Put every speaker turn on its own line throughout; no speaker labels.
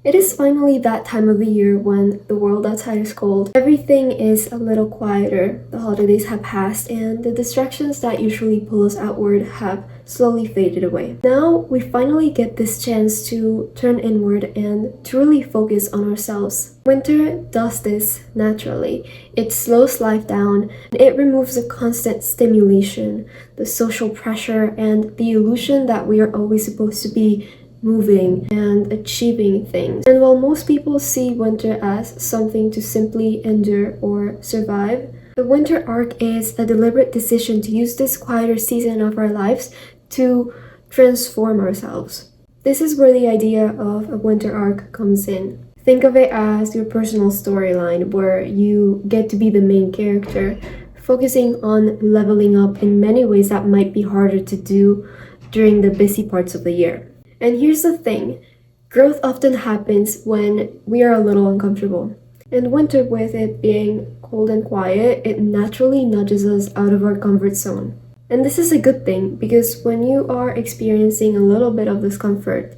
It is finally that time of the year when the world outside is cold. Everything is a little quieter. The holidays have passed and the distractions that usually pull us outward have slowly faded away. Now we finally get this chance to turn inward and truly focus on ourselves. Winter does this naturally. It slows life down and it removes the constant stimulation, the social pressure, and the illusion that we are always supposed to be moving and achieving things. And while most people see winter as something to simply endure or survive, the winter arc is a deliberate decision to use this quieter season of our lives to transform ourselves. This is where the idea of a winter arc comes in. Think of it as your personal storyline where you get to be the main character, focusing on leveling up in many ways that might be harder to do during the busy parts of the year. And here's the thing, growth often happens when we are a little uncomfortable. And winter, with it being cold and quiet, it naturally nudges us out of our comfort zone. And this is a good thing because when you are experiencing a little bit of discomfort,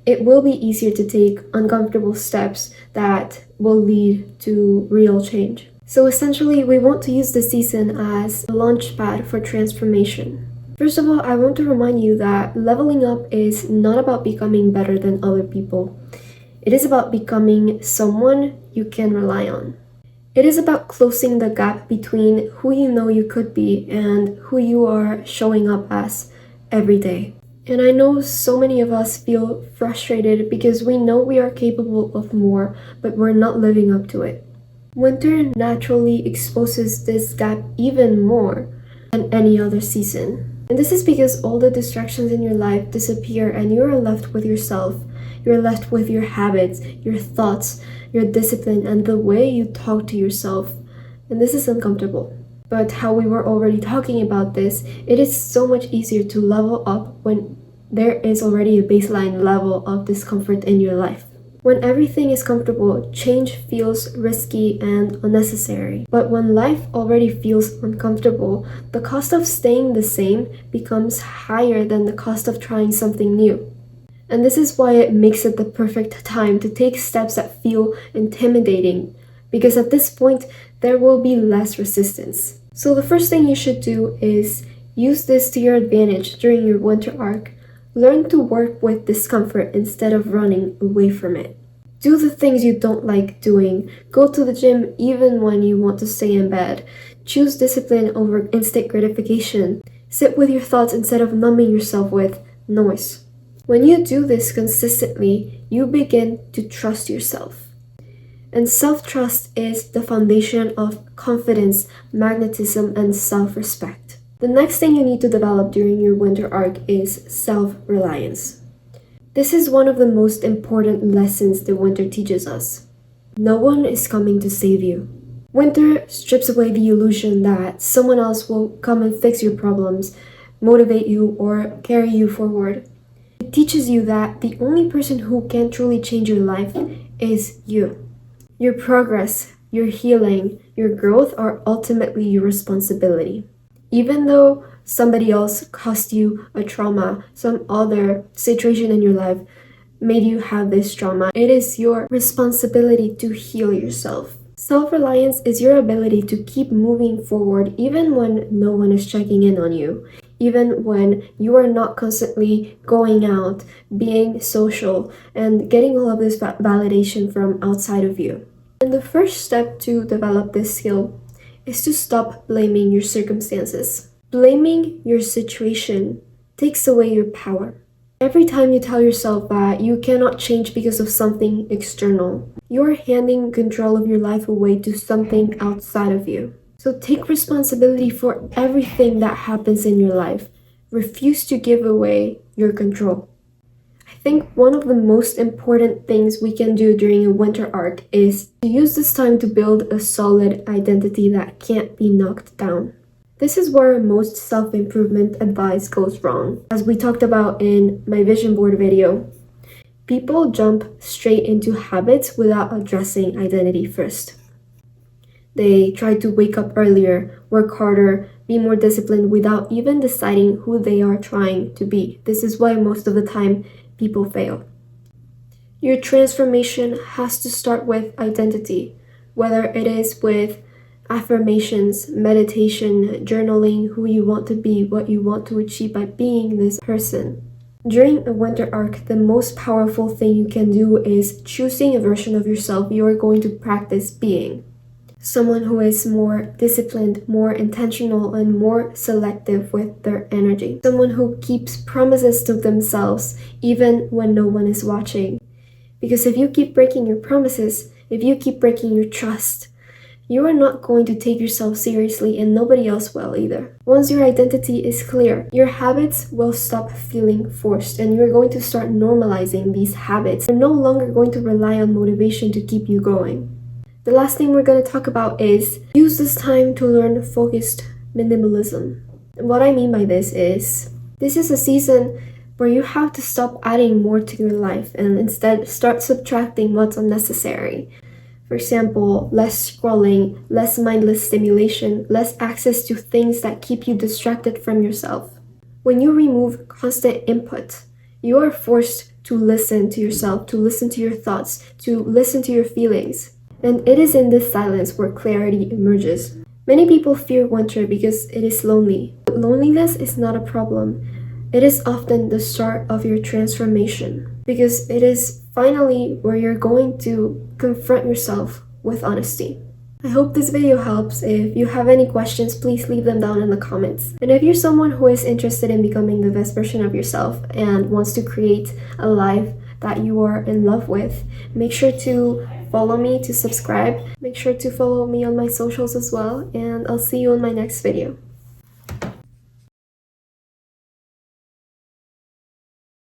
it will be easier to take uncomfortable steps that will lead to real change. So essentially, we want to use this season as a launch pad for transformation. First of all, I want to remind you that leveling up is not about becoming better than other people. It is about becoming someone you can rely on. It is about closing the gap between who you know you could be and who you are showing up as every day. And I know so many of us feel frustrated because we know we are capable of more, but we're not living up to it. Winter naturally exposes this gap even more than any other season. And this is because all the distractions in your life disappear and you are left with yourself. You're left with your habits, your thoughts, your discipline, and the way you talk to yourself. And this is uncomfortable. But how we were already talking about this, it is so much easier to level up when there is already a baseline level of discomfort in your life. When everything is comfortable, change feels risky and unnecessary. But when life already feels uncomfortable, the cost of staying the same becomes higher than the cost of trying something new. And this is why it makes it the perfect time to take steps that feel intimidating, because at this point, there will be less resistance. So the first thing you should do is use this to your advantage during your winter arc. Learn to work with discomfort instead of running away from it. Do the things you don't like doing. Go to the gym even when you want to stay in bed. Choose discipline over instant gratification. Sit with your thoughts instead of numbing yourself with noise. When you do this consistently, you begin to trust yourself. And self-trust is the foundation of confidence, magnetism, and self-respect. The next thing you need to develop during your winter arc is self-reliance. This is one of the most important lessons the winter teaches us. No one is coming to save you. Winter strips away the illusion that someone else will come and fix your problems, motivate you, or carry you forward. It teaches you that the only person who can truly change your life is you. Your progress, your healing, your growth are ultimately your responsibility. Even though somebody else caused you a trauma, some other situation in your life made you have this trauma, it is your responsibility to heal yourself. Self-reliance is your ability to keep moving forward even when no one is checking in on you, even when you are not constantly going out, being social, and getting all of this validation from outside of you. And the first step to develop this skill is to stop blaming your circumstances. Blaming your situation takes away your power. Every time you tell yourself that you cannot change because of something external, you're handing control of your life away to something outside of you. So take responsibility for everything that happens in your life. Refuse to give away your control. I think one of the most important things we can do during a winter arc is to use this time to build a solid identity that can't be knocked down. This is where most self-improvement advice goes wrong. As we talked about in my vision board video, people jump straight into habits without addressing identity first. They try to wake up earlier, work harder, be more disciplined without even deciding who they are trying to be. This is why most of the time people fail. Your transformation has to start with identity, whether it is with affirmations, meditation, journaling, who you want to be, what you want to achieve by being this person. During a winter arc, the most powerful thing you can do is choosing a version of yourself you are going to practice being. Someone who is more disciplined, more intentional, and more selective with their energy. Someone who keeps promises to themselves even when no one is watching. Because if you keep breaking your promises, if you keep breaking your trust, you are not going to take yourself seriously and nobody else will either. Once your identity is clear, your habits will stop feeling forced and you're going to start normalizing these habits. You're no longer going to rely on motivation to keep you going. The last thing we're going to talk about is use this time to learn focused minimalism. And what I mean by this is a season where you have to stop adding more to your life and instead start subtracting what's unnecessary. For example, less scrolling, less mindless stimulation, less access to things that keep you distracted from yourself. When you remove constant input, you are forced to listen to yourself, to listen to your thoughts, to listen to your feelings. And it is in this silence where clarity emerges. Many people fear winter because it is lonely. But loneliness is not a problem. It is often the start of your transformation because it is finally where you're going to confront yourself with honesty. I hope this video helps. If you have any questions, please leave them down in the comments. And if you're someone who is interested in becoming the best version of yourself and wants to create a life that you are in love with, make sure to follow me, to subscribe. Make sure to follow me on my socials as well, and I'll see you in my next video.